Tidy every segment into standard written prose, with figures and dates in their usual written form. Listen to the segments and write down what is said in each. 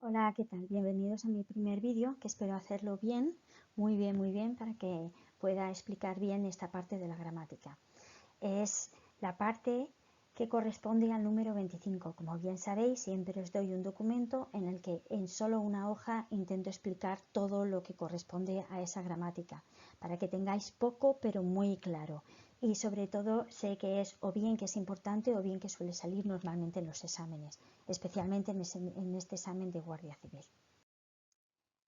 Hola, ¿qué tal? Bienvenidos a mi primer vídeo, que espero hacerlo bien, muy bien, para que pueda explicar bien esta parte de la gramática. Es la parte que corresponde al número 25. Como bien sabéis, siempre os doy un documento en el que en solo una hoja intento explicar todo lo que corresponde a esa gramática, para que tengáis poco pero muy claro. Y sobre todo sé que es o bien que es importante o bien que suele salir normalmente en los exámenes, especialmente en este examen de Guardia Civil.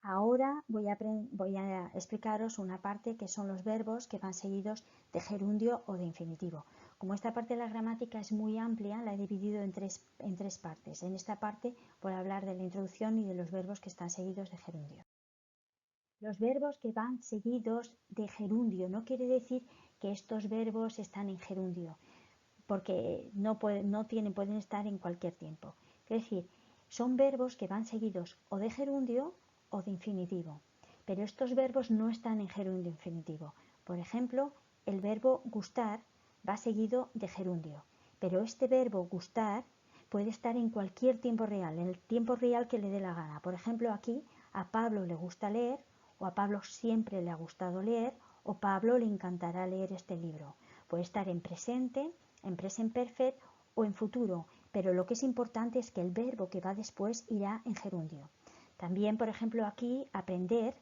Ahora voy a explicaros una parte que son los verbos que van seguidos de gerundio o de infinitivo. Como esta parte de la gramática es muy amplia, la he dividido en tres partes. En esta parte voy a hablar de la introducción y de los verbos que están seguidos de gerundio. Los verbos que van seguidos de gerundio no quiere decir que estos verbos están en gerundio, porque pueden estar en cualquier tiempo. Es decir, son verbos que van seguidos o de gerundio o de infinitivo, pero estos verbos no están en gerundio infinitivo. Por ejemplo, el verbo gustar va seguido de gerundio, pero este verbo gustar puede estar en cualquier tiempo real, en el tiempo real que le dé la gana. Por ejemplo, aquí a Pablo le gusta leer, o a Pablo siempre le ha gustado leer, o Pablo le encantará leer este libro. Puede estar en presente, en present perfect o en futuro, pero lo que es importante es que el verbo que va después irá en gerundio. También, por ejemplo, aquí aprender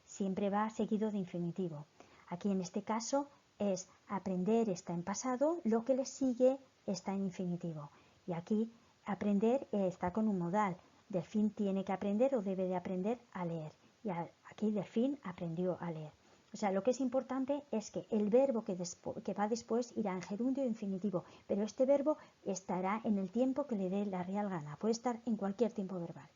siempre va seguido de infinitivo. Aquí en este caso es aprender está en pasado, lo que le sigue está en infinitivo. Y aquí aprender está con un modal. Delfín tiene que aprender o debe de aprender a leer. Y aquí Delfín aprendió a leer. O sea, lo que es importante es que el verbo que va después irá en gerundio e infinitivo, pero este verbo estará en el tiempo que le dé la real gana. Puede estar en cualquier tiempo verbal.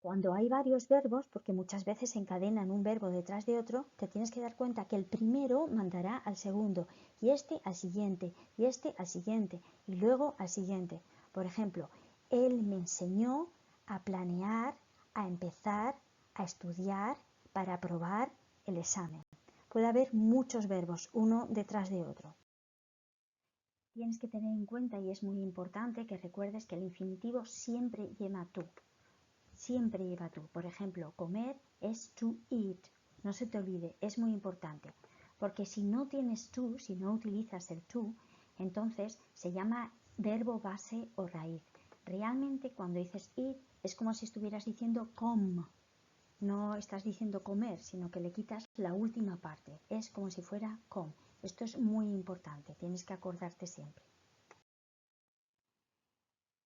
Cuando hay varios verbos, porque muchas veces se encadenan un verbo detrás de otro, te tienes que dar cuenta que el primero mandará al segundo, y este al siguiente, y este al siguiente, y luego al siguiente. Por ejemplo, él me enseñó a planear, a empezar, a estudiar para aprobar el examen. Puede haber muchos verbos, uno detrás de otro. Tienes que tener en cuenta, y es muy importante, que recuerdes que el infinitivo siempre lleva tú. Siempre lleva tú. Por ejemplo, comer es to eat. No se te olvide, es muy importante. Porque si no tienes tú, si no utilizas el tú, entonces se llama verbo base o raíz. Realmente cuando dices eat es como si estuvieras diciendo com. No estás diciendo comer, sino que le quitas la última parte. Es como si fuera com. Esto es muy importante, tienes que acordarte siempre.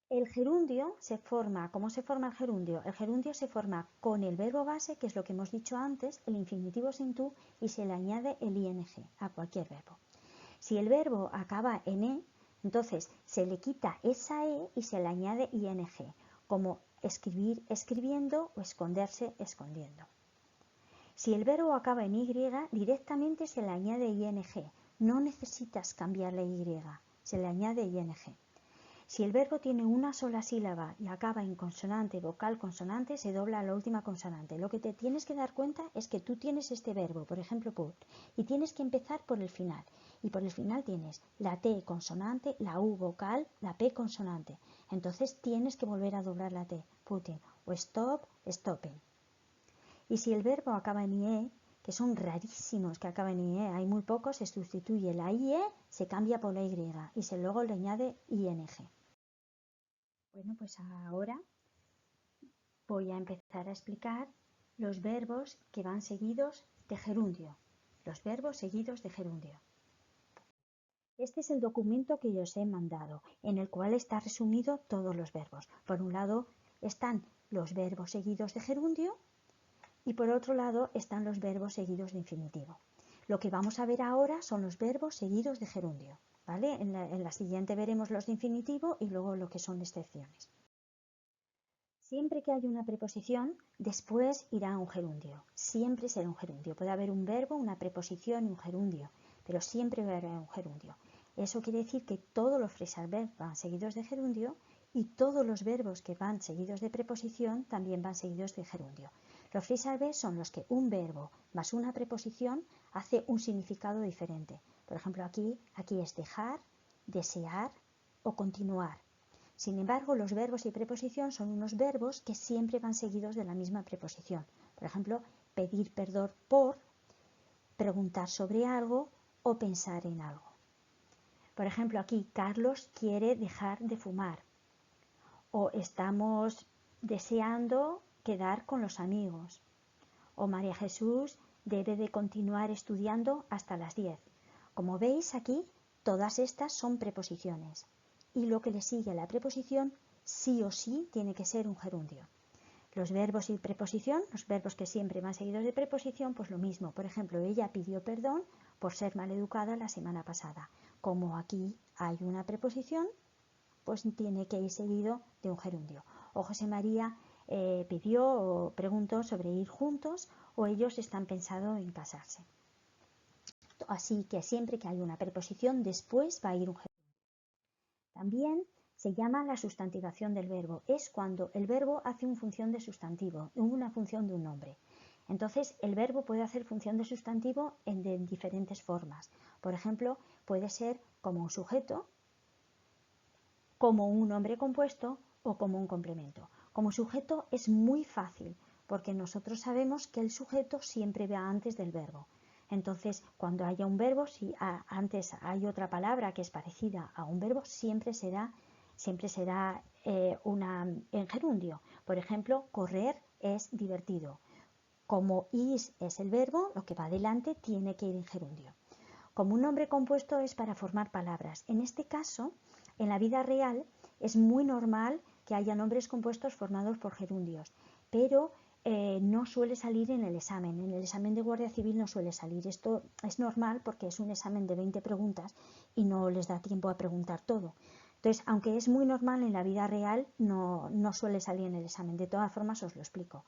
El gerundio se forma, ¿cómo se forma el gerundio? El gerundio se forma con el verbo base, que es lo que hemos dicho antes, el infinitivo sin tú, y se le añade el ing a cualquier verbo. Si el verbo acaba en e, entonces se le quita esa e y se le añade ing, como escribir, escribiendo o esconderse, escondiendo. Si el verbo acaba en y, directamente se le añade ing. No necesitas cambiar la y, se le añade ing. Si el verbo tiene una sola sílaba y acaba en consonante, vocal, consonante, se dobla la última consonante. Lo que te tienes que dar cuenta es que tú tienes este verbo, por ejemplo, put, y tienes que empezar por el final. Y por el final tienes la T consonante, la U vocal, la P consonante. Entonces tienes que volver a doblar la T, putting, o stop, stopping. Y si el verbo acaba en IE, que son rarísimos que acaben en IE, hay muy pocos, se sustituye la IE, se cambia por la Y y luego le añade ING. Bueno, pues ahora voy a empezar a explicar los verbos que van seguidos de gerundio. Los verbos seguidos de gerundio. Este es el documento que yo os he mandado, en el cual está resumido todos los verbos. Por un lado están los verbos seguidos de gerundio y por otro lado están los verbos seguidos de infinitivo. Lo que vamos a ver ahora son los verbos seguidos de gerundio, ¿vale? En la siguiente veremos los de infinitivo y luego lo que son excepciones. Siempre que haya una preposición, después irá un gerundio. Siempre será un gerundio. Puede haber un verbo, una preposición y un gerundio, pero siempre va a haber un gerundio. Eso quiere decir que todos los phrasal verbs van seguidos de gerundio y todos los verbos que van seguidos de preposición también van seguidos de gerundio. Los phrasal verbs son los que un verbo más una preposición hace un significado diferente. Por ejemplo, aquí es dejar, desear o continuar. Sin embargo, los verbos y preposición son unos verbos que siempre van seguidos de la misma preposición. Por ejemplo, pedir perdón por, preguntar sobre algo o pensar en algo. Por ejemplo, aquí Carlos quiere dejar de fumar o estamos deseando quedar con los amigos o María Jesús debe de continuar estudiando hasta las 10. Como veis aquí, todas estas son preposiciones y lo que le sigue a la preposición sí o sí tiene que ser un gerundio. Los verbos y preposición, los verbos que siempre van seguidos de preposición, pues lo mismo. Por ejemplo, ella pidió perdón por ser maleducada la semana pasada. Como aquí hay una preposición, pues tiene que ir seguido de un gerundio. O José María pidió o preguntó sobre ir juntos o ellos están pensando en casarse. Así que siempre que hay una preposición, después va a ir un gerundio. También se llama la sustantivación del verbo. Es cuando el verbo hace una función de sustantivo, una función de un nombre. Entonces, el verbo puede hacer función de sustantivo de diferentes formas. Por ejemplo, puede ser como un sujeto, como un nombre compuesto o como un complemento. Como sujeto es muy fácil porque nosotros sabemos que el sujeto siempre va antes del verbo. Entonces, cuando haya un verbo, si antes hay otra palabra que es parecida a un verbo, siempre será en gerundio. Por ejemplo, correr es divertido. Como is es el verbo, lo que va adelante tiene que ir en gerundio. Como un nombre compuesto es para formar palabras. En este caso, en la vida real es muy normal que haya nombres compuestos formados por gerundios, pero no suele salir en el examen. En el examen de Guardia Civil no suele salir. Esto es normal porque es un examen de 20 preguntas y no les da tiempo a preguntar todo. Entonces, aunque es muy normal en la vida real, no suele salir en el examen. De todas formas, os lo explico.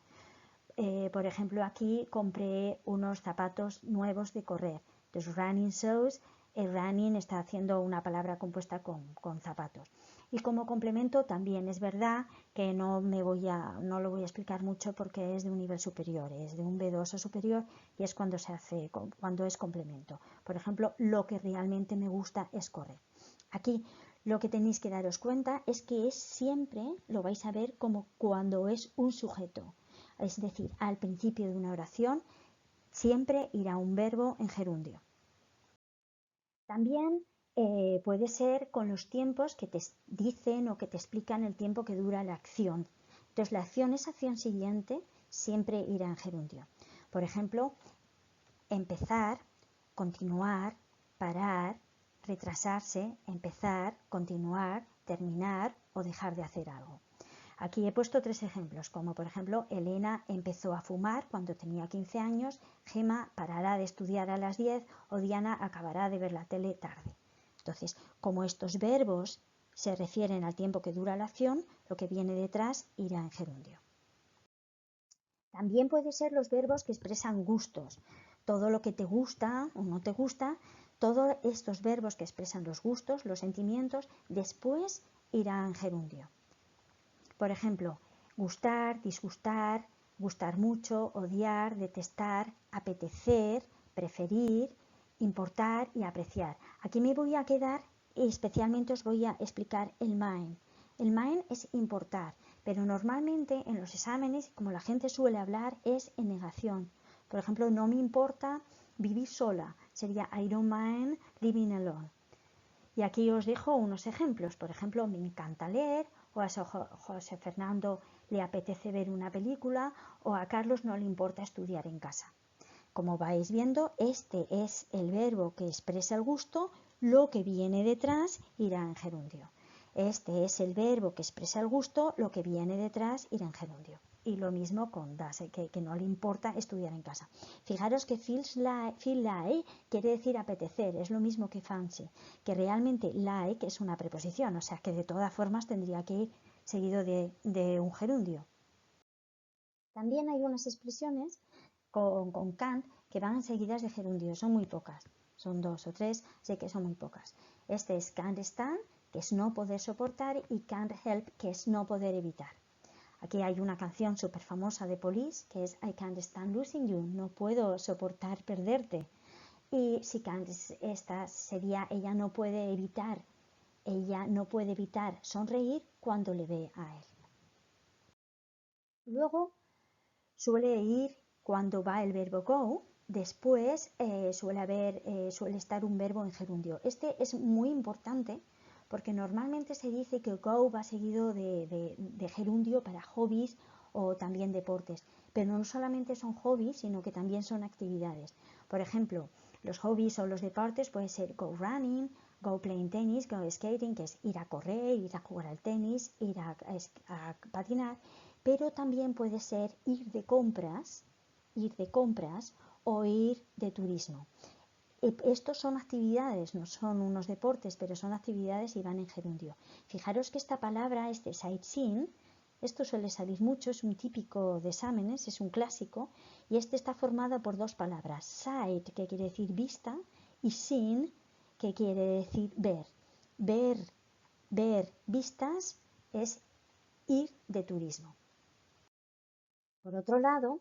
Por ejemplo, aquí compré unos zapatos nuevos de correr. Entonces, running shoes, el running está haciendo una palabra compuesta con zapatos. Y como complemento también es verdad que no lo voy a explicar mucho porque es de un nivel superior, es de un B2 o superior y es cuando es complemento. Por ejemplo, lo que realmente me gusta es correr. Aquí lo que tenéis que daros cuenta es que siempre lo vais a ver como cuando es un sujeto. Es decir, al principio de una oración siempre irá un verbo en gerundio. También puede ser con los tiempos que te dicen o que te explican el tiempo que dura la acción. Entonces, esa acción siguiente siempre irá en gerundio. Por ejemplo, empezar, continuar, parar, retrasarse, empezar, continuar, terminar o dejar de hacer algo. Aquí he puesto 3 ejemplos, como por ejemplo, Elena empezó a fumar cuando tenía 15 años, Gema parará de estudiar a las 10 o Diana acabará de ver la tele tarde. Entonces, como estos verbos se refieren al tiempo que dura la acción, lo que viene detrás irá en gerundio. También pueden ser los verbos que expresan gustos. Todo lo que te gusta o no te gusta, todos estos verbos que expresan los gustos, los sentimientos, después irá en gerundio. Por ejemplo, gustar, disgustar, gustar mucho, odiar, detestar, apetecer, preferir, importar y apreciar. Aquí me voy a quedar y especialmente os voy a explicar el mind. El mind es importar, pero normalmente en los exámenes, como la gente suele hablar, es en negación. Por ejemplo, no me importa vivir sola, sería I don't mind living alone. Y aquí os dejo unos ejemplos. Por ejemplo, me encanta leer, o a José Fernando le apetece ver una película, o a Carlos no le importa estudiar en casa. Como vais viendo, este es el verbo que expresa el gusto, lo que viene detrás irá en gerundio. Este es el verbo que expresa el gusto, lo que viene detrás irá en gerundio. Y lo mismo con das, que no le importa estudiar en casa. Fijaros que feel like quiere decir apetecer, es lo mismo que fancy, que realmente like es una preposición, o sea que de todas formas tendría que ir seguido de un gerundio. También hay unas expresiones con can't que van seguidas de gerundio, son muy pocas, son 2 o 3, sé que son muy pocas. Este es can't stand, que es no poder soportar, y can't help, que es no poder evitar. Aquí hay una canción súper famosa de Police que es I can't stand losing you, no puedo soportar perderte. Y si can't, esta sería ella no puede evitar ella no puede evitar sonreír cuando le ve a él. Luego suele ir cuando va el verbo go, después suele estar un verbo en gerundio. Este es muy importante porque normalmente se dice que go va seguido de gerundio para hobbies o también deportes, pero no solamente son hobbies, sino que también son actividades. Por ejemplo, los hobbies o los deportes puede ser go running, go playing tennis, go skating, que es ir a correr, ir a jugar al tenis, ir a patinar, pero también puede ser ir de compras o ir de turismo. Estos son actividades, no son unos deportes, pero son actividades y van en gerundio. Fijaros que esta palabra, este sightseeing, esto suele salir mucho, es un típico de exámenes, es un clásico, y este está formado por dos palabras, sight, que quiere decir vista, y seen, que quiere decir ver. Ver vistas es ir de turismo. Por otro lado,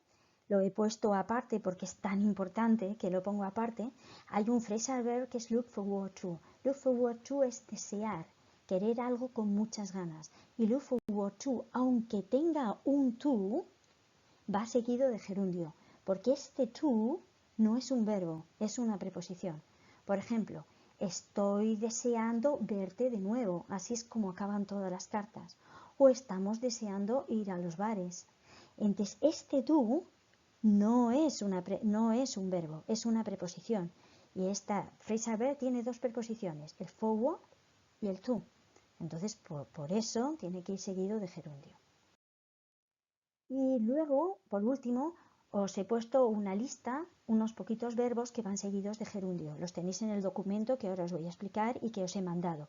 lo he puesto aparte porque es tan importante que lo pongo aparte. Hay un phrasal verb que es look forward to. Look forward to es desear, querer algo con muchas ganas. Y look forward to, aunque tenga un to, va seguido de gerundio, porque este to no es un verbo, es una preposición. Por ejemplo, estoy deseando verte de nuevo, así es como acaban todas las cartas. O estamos deseando ir a los bares. Entonces, este to no es un verbo, es una preposición. Y esta phrasal verb tiene dos preposiciones, el forward y el to. Entonces, por eso tiene que ir seguido de gerundio. Y luego, por último, os he puesto una lista, unos poquitos verbos que van seguidos de gerundio. Los tenéis en el documento que ahora os voy a explicar y que os he mandado.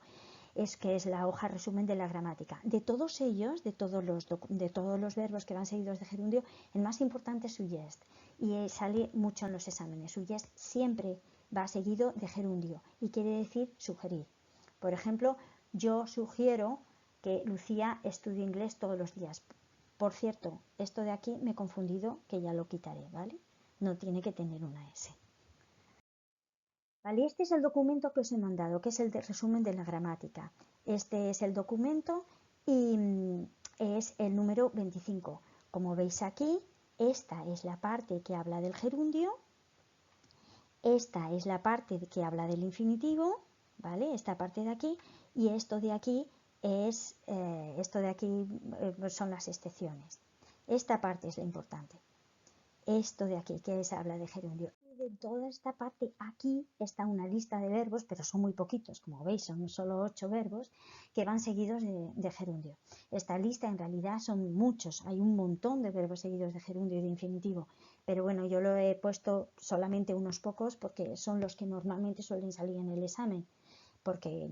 Que es la hoja resumen de la gramática. De todos ellos, de todos los verbos que van seguidos de gerundio, el más importante es suggest. Y sale mucho en los exámenes. Suggest siempre va seguido de gerundio y quiere decir sugerir. Por ejemplo, yo sugiero que Lucía estudie inglés todos los días. Por cierto, esto de aquí me he confundido, que ya lo quitaré, ¿vale? No tiene que tener una S. Vale, este es el documento que os he mandado, que es el resumen de la gramática. Este es el documento y es el número 25. Como veis aquí, esta es la parte que habla del gerundio, esta es la parte que habla del infinitivo, ¿vale? Esta parte de aquí, y esto de aquí son las excepciones. Esta parte es la importante. Esto de aquí, que habla de gerundio. Y de toda esta parte, aquí está una lista de verbos, pero son muy poquitos, como veis, son solo 8 verbos que van seguidos de gerundio. Esta lista en realidad son muchos, hay un montón de verbos seguidos de gerundio y de infinitivo, pero bueno, yo lo he puesto solamente unos pocos porque son los que normalmente suelen salir en el examen, porque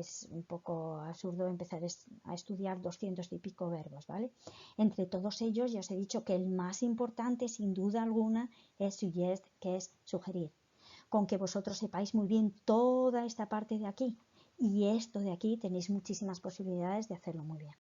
es un poco absurdo empezar a estudiar 200 y pico verbos, ¿vale? Entre todos ellos ya os he dicho que el más importante, sin duda alguna, es suggest, que es sugerir. Con que vosotros sepáis muy bien toda esta parte de aquí y esto de aquí, tenéis muchísimas posibilidades de hacerlo muy bien.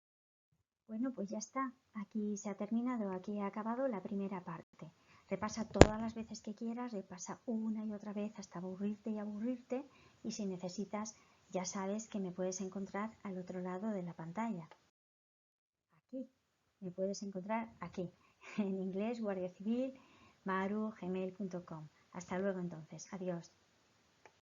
Bueno, pues ya está. Aquí se ha terminado, aquí ha acabado la primera parte. Repasa todas las veces que quieras, repasa una y otra vez hasta aburrirte y aburrirte. Y si necesitas, ya sabes que me puedes encontrar al otro lado de la pantalla. Aquí, me puedes encontrar aquí, en inglés, Guardia Civil, maru@gmail.com. Hasta luego entonces, adiós.